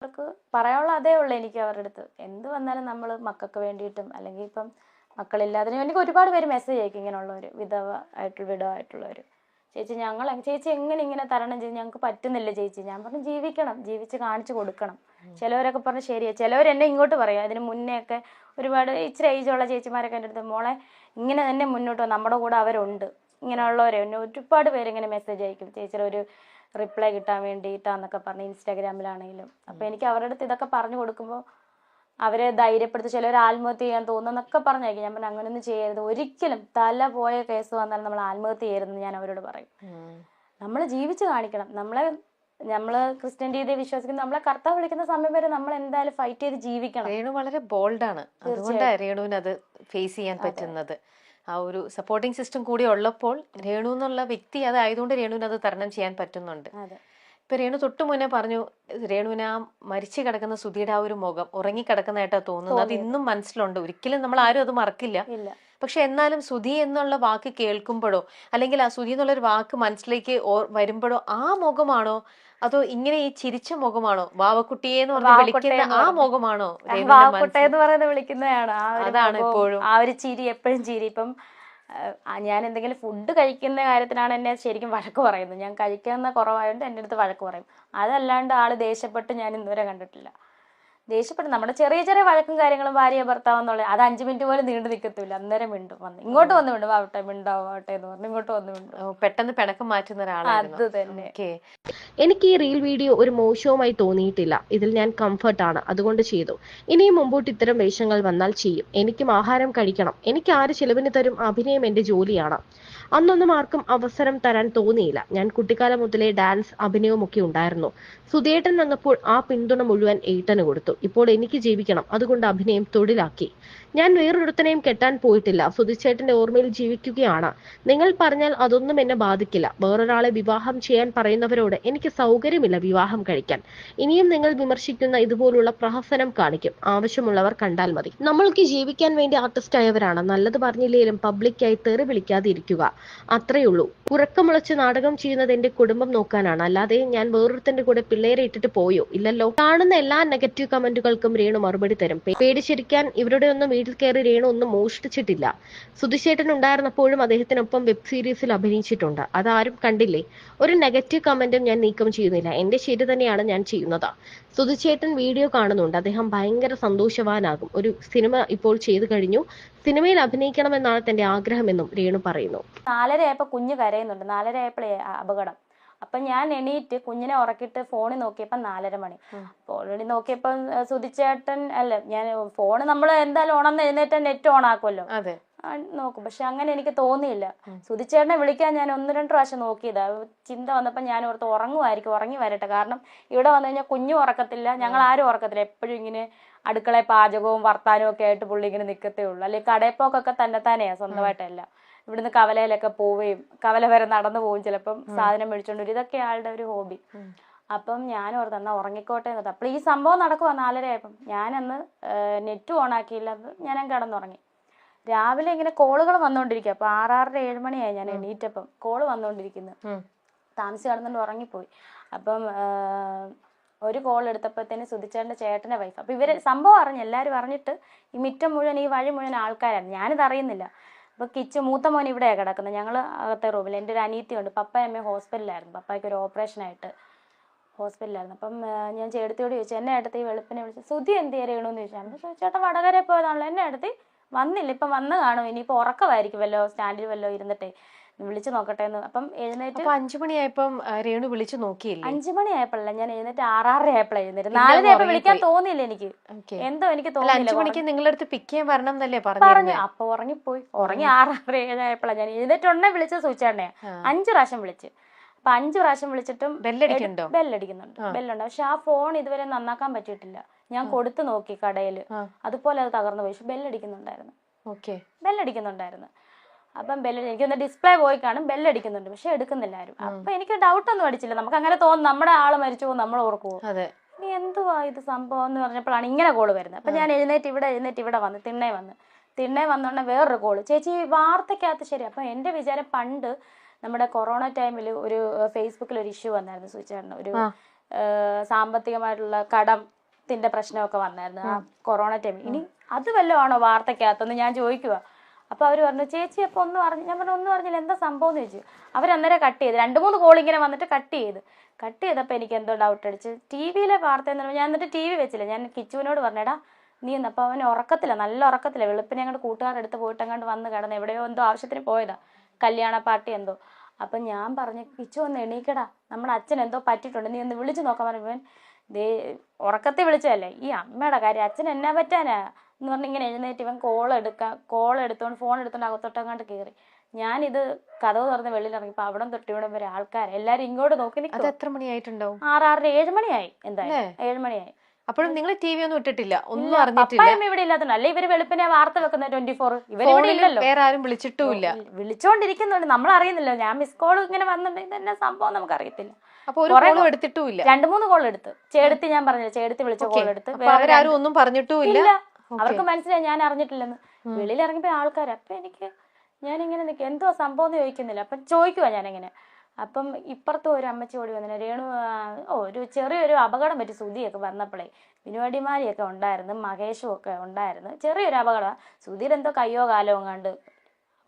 മക്കൾക്ക് പറയാനുള്ള അതേ ഉള്ളൂ എനിക്ക് അവരുടെ അടുത്ത്. എന്ത് വന്നാലും നമ്മൾ മക്കൾക്ക് വേണ്ടിയിട്ടും അല്ലെങ്കിൽ ഇപ്പം മക്കളില്ലാതിനും എനിക്ക് ഒരുപാട് പേര് മെസ്സേജ് അയക്കും ഇങ്ങനെയുള്ളവർ, വിധവ ആയിട്ടുള്ളവർ. ചേച്ചി എങ്ങനെ ഇങ്ങനെ തരണം ചെയ്ത്, ഞങ്ങൾക്ക് പറ്റുന്നില്ല ചേച്ചി. ഞാൻ പറഞ്ഞു ജീവിക്കണം, ജീവിച്ച് കാണിച്ചു കൊടുക്കണം. ചിലവരൊക്കെ പറഞ്ഞു ശരിയാണ്. ചിലവർ എന്നെ ഇങ്ങോട്ട് പറയും. അതിന് മുന്നേ ഒക്കെ ഒരുപാട് ഇച്ചിരി ഏജുള്ള ചേച്ചിമാരൊക്കെ എൻ്റെ അടുത്ത് മോളെ ഇങ്ങനെ തന്നെ മുന്നോട്ട് വന്ന് നമ്മുടെ കൂടെ അവരുണ്ട് ഇങ്ങനെയുള്ളവരെ എന്നെ ഒരുപാട് പേര് ഇങ്ങനെ മെസ്സേജ് അയക്കും ചേച്ചിയുടെ ഒരു റിപ്ലൈ കിട്ടാൻ വേണ്ടിയിട്ടാന്നൊക്കെ പറഞ്ഞ് ഇൻസ്റ്റാഗ്രാമിലാണെങ്കിലും. അപ്പോൾ എനിക്ക് അവരുടെ അടുത്ത് ഇതൊക്കെ പറഞ്ഞു കൊടുക്കുമ്പോൾ അവരെ ധൈര്യപ്പെടുത്തി. ചിലർ ആത്മഹത്യ ചെയ്യാൻ തോന്നുന്നൊക്കെ പറഞ്ഞയക്കും. ഞാൻ പറഞ്ഞു അങ്ങനെയൊന്നും ചെയ്യരുത്, ഒരിക്കലും തല പോയ കേസ് വന്നാൽ നമ്മൾ ആത്മഹത്യ ചെയ്യരുതെന്ന് ഞാൻ അവരോട് പറയും. നമ്മൾ ജീവിച്ച് കാണിക്കണം. നമ്മൾ ക്രിസ്ത്യൻ രീതിയെ വിശ്വസിക്കുന്ന നമ്മളെ കർത്താവ് വിളിക്കുന്ന സമയം വരെ നമ്മൾ എന്തായാലും ഫൈറ്റ് ചെയ്ത് ജീവിക്കണം. രേണു വളരെ ബോൾഡാണ്, അതുകൊണ്ടാണ് രേണുവിന് അത് ഫേസ് ചെയ്യാൻ പറ്റുന്നത്. ആ ഒരു സപ്പോർട്ടിങ് സിസ്റ്റം കൂടി ഉള്ളപ്പോൾ രേണു എന്നുള്ള വ്യക്തി അതായതുകൊണ്ട് രേണുവിന് അത് തരണം ചെയ്യാൻ പറ്റുന്നുണ്ട്. ഇപ്പൊ രേണു തൊട്ടു മുന്നേ പറഞ്ഞു രേണുവിന് ആ മരിച്ചു കിടക്കുന്ന സുധിയുടെ ആ ഒരു മുഖം ഉറങ്ങിക്കിടക്കുന്നതായിട്ടാ തോന്നുന്നത്. അത് ഇന്നും മനസ്സിലുണ്ട്, ഒരിക്കലും നമ്മൾ ആരും അത് മറക്കില്ല. പക്ഷെ എന്നാലും സുധി എന്നുള്ള വാക്ക് കേൾക്കുമ്പോഴോ അല്ലെങ്കിൽ ആ സുധി എന്നുള്ളൊരു വാക്ക് മനസ്സിലേക്ക് വരുമ്പോഴോ ആ മുഖമാണോ അതോ ഇങ്ങനെ ഈ ചിരിച്ച മുഖമാണോ, വാവക്കുട്ടിയെന്ന് പറഞ്ഞ് വിളിക്കുന്ന ആ മുഖമാണോ വാവക്കുട്ടയെന്ന് പറയുന്നത് വിളിക്കുന്നതാണ്. അതാണ് ഇപ്പോഴും ആ ഒരു ചിരി, എപ്പോഴും ചിരി. ഇപ്പം ഞാൻ എന്തെങ്കിലും ഫുഡ് കഴിക്കുന്ന കാര്യത്തിനാണ് എന്നെ ശരിക്കും വഴക്ക് പറയുന്നത്. ഞാൻ കഴിക്കുന്ന കുറവായതുകൊണ്ട് എൻ്റെ അടുത്ത് വഴക്ക് പറയും. അതല്ലാണ്ട് ആള് ദേഷ്യപ്പെട്ട് ഞാൻ ഇന്നുവരെ കണ്ടിട്ടില്ല. ദേഷ്യപ്പെട്ട് നമ്മുടെ ചെറിയ ചെറിയ വഴക്കും കാര്യങ്ങളും ഭാര്യ ഭർത്താവെന്നുള്ള അത് 5 മിനിറ്റ് പോലും നീണ്ടു നിൽക്കത്തില്ല. അന്നേരം മിണ്ടും, വന്ന് ഇങ്ങോട്ട് വന്ന് മിണ്ടും, ആവട്ടെ മിണ്ടാവട്ടെ എന്ന് പറഞ്ഞ് ഇങ്ങോട്ട് വന്ന് മിണ്ടും. പെട്ടെന്ന് പിണക്കം മാറ്റുന്ന ഒരാളാണ്. അത് തന്നെ. എനിക്ക് ഈ റീൽ വീഡിയോ ഒരു മോശവുമായി തോന്നിയിട്ടില്ല. ഇതിൽ ഞാൻ കംഫർട്ടാണ്, അതുകൊണ്ട് ചെയ്തു. ഇനിയും മുമ്പോട്ട് ഇത്തരം വേഷങ്ങൾ വന്നാൽ ചെയ്യും. എനിക്കും ആഹാരം കഴിക്കണം. എനിക്ക് ആര് ചിലവിന് തരും? അഭിനയം എന്റെ ജോലിയാണ്. അന്നൊന്നും ആർക്കും അവസരം തരാൻ തോന്നിയില്ല. ഞാൻ കുട്ടിക്കാലം മുതലേ ഡാൻസ്, അഭിനയവും ഒക്കെ ഉണ്ടായിരുന്നു. സുധിയേട്ടൻ വന്നപ്പോൾ ആ പിന്തുണ മുഴുവൻ ഏട്ടന് കൊടുത്തു. ഇപ്പോൾ എനിക്ക് ജീവിക്കണം, അതുകൊണ്ട് അഭിനയം തൊഴിലാക്കി. ഞാൻ വേറൊരുത്തനെയും കെട്ടാൻ പോയിട്ടില്ല. സുധിച്ചേട്ടന്റെ ഓർമ്മയിൽ ജീവിക്കുകയാണ്. നിങ്ങൾ പറഞ്ഞാൽ അതൊന്നും എന്നെ ബാധിക്കില്ല. വേറൊരാളെ വിവാഹം ചെയ്യാൻ പറയുന്നവരോട് എനിക്ക് സൗകര്യമില്ല വിവാഹം കഴിക്കാൻ. ഇനിയും നിങ്ങൾ വിമർശിക്കുന്ന ഇതുപോലുള്ള പ്രഹസനം കാണിക്കും. ആവശ്യമുള്ളവർ കണ്ടാൽ മതി. നമ്മൾക്ക് ജീവിക്കാൻ വേണ്ടി ആർട്ടിസ്റ്റ് ആയവരാണ്. നല്ലത് പറഞ്ഞില്ലേലും പബ്ലിക്കായി തെറി വിളിക്കാതെ ഇരിക്കുക, അത്രയുള്ളൂ. ഉറക്കമുളച്ച് നാടകം ചെയ്യുന്നത് എന്റെ കുടുംബം നോക്കാനാണ്, അല്ലാതെ ഞാൻ വേറൊരുത്തന്റെ കൂടെ പിള്ളേരെ ഇട്ടിട്ട് പോയോ? ഇല്ലല്ലോ. കാണുന്ന എല്ലാ നെഗറ്റീവ് കമന്റുകൾക്കും രേണു മറുപടി തരും. പേടിച്ചിരിക്കാൻ ഇവരുടെ ഒന്നും വീട്ടിൽ കയറി രേണു ഒന്നും മോഷ്ടിച്ചിട്ടില്ല. സുധിച്ചേട്ടൻ ഉണ്ടായിരുന്നപ്പോഴും അദ്ദേഹത്തിനൊപ്പം വെബ് സീരീസിൽ അഭിനയിച്ചിട്ടുണ്ട്. അതാരും കണ്ടില്ലേ? ഒരു നെഗറ്റീവ് കമന്റും ഞാൻ നീക്കം ചെയ്യുന്നില്ല. എന്റെ ശരി തന്നെയാണ് ഞാൻ ചെയ്യുന്നത്. സുധിച്ചേട്ടൻ വീഡിയോ കാണുന്നുണ്ട്. അദ്ദേഹം ഭയങ്കര സന്തോഷവാനാകും. ഒരു സിനിമ ഇപ്പോൾ ചെയ്തു കഴിഞ്ഞു. സിനിമയിൽ അഭിനയിക്കണമെന്നാണ് തന്റെ ആഗ്രഹമെന്നും രേണു പറയുന്നു. 4:30 ആയപ്പോ കുഞ്ഞ് കരയുന്നുണ്ട്. 4:30 ആയപ്പോഴേ അപകടം. അപ്പം ഞാൻ എണീറ്റ് കുഞ്ഞിനെ ഉറക്കിയിട്ട് ഫോണിൽ നോക്കിയപ്പോൾ 4:30 മണി. ഓൾറെഡി നോക്കിയപ്പോൾ സുധിച്ചേട്ടൻ ഞാൻ ഫോണ് നമ്മൾ എന്തായാലും ഉണർന്ന് എഴുന്നേറ്റ് നെറ്റ് ഓൺ ആക്കുമല്ലോ, നോക്കും. പക്ഷെ അങ്ങനെ എനിക്ക് തോന്നിയില്ല. സുധിച്ചേട്ടനെ വിളിക്കാൻ ഞാൻ 1-2 പ്രാവശ്യം നോക്കിയതാ. ചിന്ത വന്നപ്പോൾ ഞാൻ ഓർത്ത് ഉറങ്ങുമായിരിക്കും, ഉറങ്ങി വരട്ടെ. കാരണം ഇവിടെ വന്നു കഴിഞ്ഞാൽ കുഞ്ഞും ഉറക്കത്തില്ല, ഞങ്ങൾ ആരും ഉറക്കത്തില്ല. എപ്പോഴും ഇങ്ങനെ അടുക്കളയിൽ പാചകവും വർത്താനവും ഒക്കെ ആയിട്ട് പുള്ളി ഇങ്ങനെ നിൽക്കത്തേ ഉള്ളൂ. അല്ലെങ്കിൽ കടയപ്പോക്കൊക്കെ തന്നെത്താനെയാ, സ്വന്തമായിട്ടല്ല. ഇവിടുന്ന് കവലയിലൊക്കെ പോവുകയും കവല വരെ നടന്നു പോവും, ചിലപ്പം സാധനം മേടിച്ചോണ്ട് വരും. ഇതൊക്കെ ആളുടെ ഒരു ഹോബി. അപ്പം ഞാൻ ഓർത്ത് എന്നാ ഉറങ്ങിക്കോട്ടെ എന്ന്. അപ്പോൾ ഈ സംഭവം നടക്കുവാ 4:30 ആയപ്പം. ഞാനന്ന് നെറ്റ് ഓൺ ആക്കിയില്ല, ഞാൻ കിടന്നുറങ്ങി. രാവിലെ ഇങ്ങനെ കോളുകൾ വന്നുകൊണ്ടിരിക്കുക. അപ്പോൾ 6-6:30-7 മണിയായി ഞാൻ എണീറ്റപ്പം. കോള് വന്നുകൊണ്ടിരിക്കുന്നു. താമസിച്ച് കിടന്നുകൊണ്ട് ഉറങ്ങിപ്പോയി. അപ്പം ഒരു കോൾ എടുത്തപ്പോഴത്തേന് സുധിച്ചേട്ടൻ്റെ ചേട്ടൻ്റെ വൈഫ്. അപ്പോൾ ഇവർ സംഭവം അറിഞ്ഞു, എല്ലാവരും അറിഞ്ഞിട്ട് ഈ മിറ്റം മുഴുവൻ ഈ വഴി മുഴുവൻ ആൾക്കാരാണ്. ഞാനിത് അറിയുന്നില്ല. അപ്പോൾ മൂത്ത മോൻ ഇവിടെയാണ് കിടക്കുന്നത്, ഞങ്ങൾ അകത്തെ റൂമിൽ. എൻ്റെ ഒരു അനിയത്തിയുണ്ട്. പപ്പയും അമ്മയും ഹോസ്പിറ്റലിലായിരുന്നു. പപ്പായ്ക്ക് ഒരു ഓപ്പറേഷനായിട്ട് ഹോസ്പിറ്റലിലായിരുന്നു. അപ്പം ഞാൻ ചേട്ടത്തിയോട് ചോദിച്ചു, എന്നെ അടുത്ത് ഈ വെളുപ്പിനെ വിളിച്ചു സുധി എന്ത് ചെയ്യണമെന്ന് ചോദിച്ചാൽ ചേട്ടൻ വടകര പോയതാണല്ലോ, എന്നെ അടുത്ത് വന്നില്ല, ഇപ്പം വന്ന് കാണും, ഇനിയിപ്പോൾ ഉറക്കമായിരിക്കുമല്ലോ, സ്റ്റാൻഡിൽ വല്ലോ ഇരുന്നിട്ടേ വിളിച്ചു നോക്കട്ടെ എന്ന്. അപ്പം എഴുന്നേറ്റ് 5 മണിയായപ്പം രേണു വിളിച്ചു നോക്കിയില്ല. 5 മണിയായപ്പോഴല്ല ഞാൻ എഴുന്നേറ്റ്, 6-6:30 ആയപ്പോഴാണ് എഴുന്നേറ്റ്. 4:30 ആയപ്പോൾ വിളിക്കാൻ തോന്നിയില്ല എനിക്ക്, എന്തോ എനിക്ക് തോന്നിയില്ല. 5 മണിക്ക് നിങ്ങളുടെ അടുത്ത് പിക്ക് ചെയ്യാൻ വരണം എന്നല്ലേ പറഞ്ഞു. അപ്പൊ ഉറങ്ങിപ്പോയി. ഉറങ്ങി 6-6:30-7 ആയപ്പോഴാണ് ഞാൻ എഴുന്നേറ്റ്. ഉടനെ വിളിച്ചത് സൂചിച്ചേട്ടനെയാ. 5 പ്രാവശ്യം വിളിച്ച്. അപ്പൊ 5 പ്രാവശ്യം വിളിച്ചിട്ടും ബെല്ലടിക്കുന്നുണ്ട്. പക്ഷെ ആ ഫോൺ ഇതുവരെ നന്നാക്കാൻ പറ്റിയിട്ടില്ല. ഞാൻ കൊടുത്തു നോക്കി കടയിൽ, അതുപോലെ അത് തകർന്നു പോയി. പക്ഷെ ബെല്ലടിക്കുന്നുണ്ടായിരുന്നു. അപ്പം എനിക്കൊന്ന് ഡിസ്പ്ലേ പോയി കാണും, ബെല്ലടിക്കുന്നുണ്ട്, പക്ഷെ എടുക്കുന്നില്ല ആരും. അപ്പൊ എനിക്ക് ഡൗട്ട് ഒന്നും അടിച്ചില്ല. നമുക്ക് അങ്ങനെ തോന്നും, നമ്മുടെ ആള് മരിച്ചു പോകും, നമ്മൾ ഓർക്കുമോ, ഇനി എന്തുവാ ഇത് സംഭവം എന്ന് പറഞ്ഞപ്പോഴാണ് ഇങ്ങനെ കോള് വരുന്നത്. അപ്പൊ ഞാൻ എഴുന്നേറ്റ് ഇവിടെ വന്ന് തിണ്ണേ വന്നോണ്ട് വേറൊരു കോള്, ചേച്ചി വാർത്തക്കകത്ത് ശരി. അപ്പൊ എന്റെ വിചാരം പണ്ട് നമ്മുടെ കൊറോണ ടൈമിൽ ഒരു ഫേസ്ബുക്കിൽ ഒരു ഇഷ്യൂ വന്നായിരുന്നു സുചേട്ടന്. ഒരു സാമ്പത്തികമായിട്ടുള്ള കടം ത്തിന്റെ പ്രശ്നമൊക്കെ വന്നായിരുന്നു ആ കൊറോണ ടൈം. ഇനി അത് വല്ലതും ആണോ വാർത്തക്കകത്തെന്ന് ഞാൻ ചോദിക്കുക. അപ്പൊ അവര് പറഞ്ഞു ചേച്ചി അപ്പൊ ഒന്നും അറിഞ്ഞു. ഞാൻ പറഞ്ഞു ഒന്നും അറിഞ്ഞില്ല, എന്താ സംഭവം എന്ന് ചോദിച്ചു. അവരന്നേരം കട്ട് ചെയ്ത് 2-3 കോൾ ഇങ്ങനെ വന്നിട്ട് കട്ട് ചെയ്തപ്പോൾ എനിക്ക് എന്തോ ഡൗട്ട് അടിച്ച്. ടിവിയിലെ വാർത്ത എന്ന് പറഞ്ഞാൽ ഞാൻ എന്നിട്ട് ടി വി വെച്ചില്ല. ഞാൻ കിച്ചുവിനോട് പറഞ്ഞേടാ നീ ഒന്ന്. അപ്പൊ അവൻ ഉറക്കത്തില്ല, നല്ല ഉറക്കത്തില്ല. വെളുപ്പിനെ അങ്ങോട്ട് കൂട്ടുകാരുടെ അടുത്ത് പോയിട്ട് അങ്ങോട്ട് വന്ന് കിടന്ന് എവിടെയോ എന്തോ ആവശ്യത്തിന് പോയതാ, കല്യാണ പാർട്ടി എന്തോ. അപ്പൊ ഞാൻ പറഞ്ഞു കിച്ചു ഒന്ന് എണീക്കടാ, നമ്മുടെ അച്ഛൻ എന്തോ പറ്റിയിട്ടുണ്ട്, നീ ഒന്ന് വിളിച്ചു നോക്കാൻ പറഞ്ഞു. ഇവൻ ദേ ഉറക്കത്തെ വിളിച്ചതല്ലേ, ഈ അമ്മയുടെ കാര്യം അച്ഛൻ എന്നാ പറ്റാനാ എന്ന് പറഞ്ഞ് ഇങ്ങനെ എഴുന്നേറ്റ് ഇവൻ കോൾ എടുത്തോണ്ട് ഫോൺ എടുത്തോണ്ട് അകത്തോട്ടങ്ങാണ്ട് കയറി. ഞാനിത് കഥവ് തുറന്ന് വെളിയിൽ ഇറങ്ങിയപ്പോ അവിടെ തൊട്ട് ഇവിടെ വരെ ആൾക്കാർ എല്ലാരും ഇങ്ങോട്ട് നോക്കി നിൽക്കും. എത്ര മണിയായിട്ടുണ്ടാവും? 6-6:30 7 മണിയായി, എന്തായാലും 7 മണിയായി. അപ്പോഴും നിങ്ങൾ ടി വി ഒന്നും ഇട്ടിട്ടില്ല, ഒന്നും അറിഞ്ഞിട്ടില്ല? പപ്പായമ്മ ഇവിടെ ഇല്ലാത്തതുകൊണ്ട് അല്ലെ ഇവര് വെളുപ്പിനെ വാർത്ത വെക്കുന്ന 24. ഇവരിവിടെ ഇല്ലല്ലോ, വേറെ ആരും വിളിച്ചിട്ടുമില്ല. വിളിച്ചോണ്ടിരിക്കുന്നുണ്ട്, നമ്മൾ അറിയുന്നില്ല. ഞാൻ മിസ് കോൾ ഇങ്ങനെ വന്നിട്ടുണ്ടെങ്കിൽ തന്നെ സംഭവം നമുക്ക് അറിയത്തില്ല. അപ്പൊ ഒരു കോളും എടുത്തിട്ടുമില്ല? 2-3 കോൾ എടുത്ത്. ചേടത്തി ഞാൻ പറഞ്ഞില്ല, ചേടത്തി വിളിച്ച കോൾ എടുത്ത്. അവരാരും ഒന്നും പറഞ്ഞിട്ടുമില്ല? അവർക്ക് മനസ്സിലായി ഞാൻ അറിഞ്ഞിട്ടില്ലെന്ന്. വെളിയിൽ ഇറങ്ങിയപ്പോ ആൾക്കാർ. അപ്പൊ ഞാനിങ്ങനെ നിൽക്കുക, എന്തോ സംഭവം എന്ന് ചോദിക്കുന്നില്ല. അപ്പൊ ചോദിക്കുവാ ഞാനിങ്ങനെ. അപ്പം ഇപ്പുറത്തും ഒരു അമ്മച്ചി ഓടി വന്നില്ല. രേണു ഒരു ചെറിയൊരു അപകടം പറ്റി സുധിയൊക്കെ വന്നപ്പോഴേ വിനുവടിമാരിയൊക്കെ ഉണ്ടായിരുന്നു, മഹേഷും ഒക്കെ ഉണ്ടായിരുന്നു. ചെറിയൊരു അപകടം. സുധീർ എന്തോ കയ്യോ കാലോ കണ്ട്.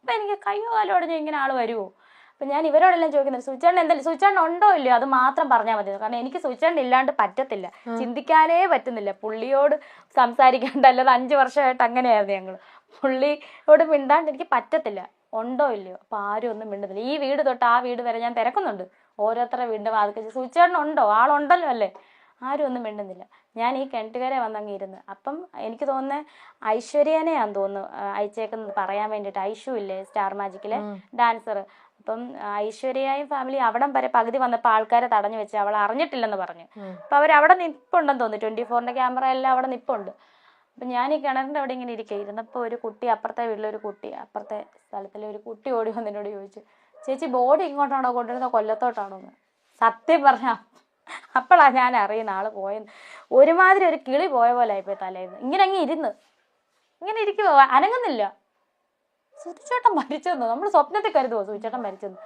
അപ്പൊ എനിക്ക് കയ്യോ കാലോ ഓടഞ്ഞ ഇങ്ങനെ ആള് വരുമോ? അപ്പൊ ഞാൻ ഇവരോടെല്ലാം ചോദിക്കുന്നത് സുചേട്ടൻ എന്തായാലും സുചേട്ടൻ ഉണ്ടോ ഇല്ലയോ അത് മാത്രം പറഞ്ഞാൽ മതി. കാരണം എനിക്ക് സുചേട്ടൻ ഇല്ലാണ്ട് പറ്റത്തില്ല, ചിന്തിക്കാനേ പറ്റുന്നില്ല. പുള്ളിയോട് സംസാരിക്കാണ്ട്, അല്ലാതെ 5 വർഷമായിട്ട് അങ്ങനെയായിരുന്നു ഞങ്ങള്. പുള്ളിയോട് മിണ്ടാണ്ട് എനിക്ക് പറ്റത്തില്ല. ഉണ്ടോ ഇല്ലയോ? അപ്പൊ ആരും ഒന്നും മിണ്ടുന്നില്ല. ഈ വീട് തൊട്ട് ആ വീട് വരെ ഞാൻ തിരക്കുന്നുണ്ട്, ഓരോരുത്തരുടെ വീടിന്റെ വാതിൽ സുചേട്ടൻ ഉണ്ടോ, ആളുണ്ടല്ലോ അല്ലേ? ആരും ഒന്നും മിണ്ടുന്നില്ല. ഞാൻ ഈ കിണറ്റുകരെ വന്നങ്ങ് ഇരുന്ന്. അപ്പം എനിക്ക് തോന്നുന്നത് ഐശ്വര്യനെയാന്ന് തോന്നുന്നു അയച്ചേക്കുന്നത് പറയാൻ വേണ്ടിയിട്ട്. ഐഷു ഇല്ലേ സ്റ്റാർ മാജിക്കിലെ ഡാൻസർ. അപ്പം ഐശ്വര്യയും ഫാമിലി അവിടം വരെ പകുതി വന്നപ്പോൾ ആൾക്കാരെ തടഞ്ഞു വെച്ച് അവൾ അറിഞ്ഞിട്ടില്ലെന്ന് പറഞ്ഞു. അപ്പൊ അവരവിടെ നിപ്പുണ്ടെന്ന് തോന്നുന്നു, 24-ന്റെ ക്യാമറ എല്ലാം അവിടെ നിപ്പുണ്ട്. അപ്പൊ ഞാൻ ഈ കിണറിന്റെ അവിടെ ഇങ്ങനെ ഇരുന്നപ്പോ ഒരു കുട്ടി, അപ്പുറത്തെ വീട്ടിലൊരു കുട്ടി, അപ്പുറത്തെ സ്ഥലത്തിലെ ഒരു കുട്ടി ഓടി വന്ന് എന്നോട് ചോദിച്ചു, ചേച്ചി ബോഡി ഇങ്ങോട്ടാണോ കൊണ്ടുവരുന്നത് കൊല്ലത്തോട്ടാണോ എന്ന്. സത്യം പറഞ്ഞ അപ്പോഴാ ഞാൻ അറിയുന്ന ആള് പോയെന്ന്. ഒരുമാതിരി ഒരു കിളി പോയ പോലെ ആയിപ്പോയി തലേന്ന്. ഇങ്ങനെ ഇങ്ങനെ ഇരിക്കുവോ, അനങ്ങുന്നില്ല. സുചേട്ടൻ മരിച്ചെന്നോ? നമ്മൾ സ്വപ്നത്തിൽ കരുതുവോ സുചേട്ടൻ മരിച്ചെന്ന്?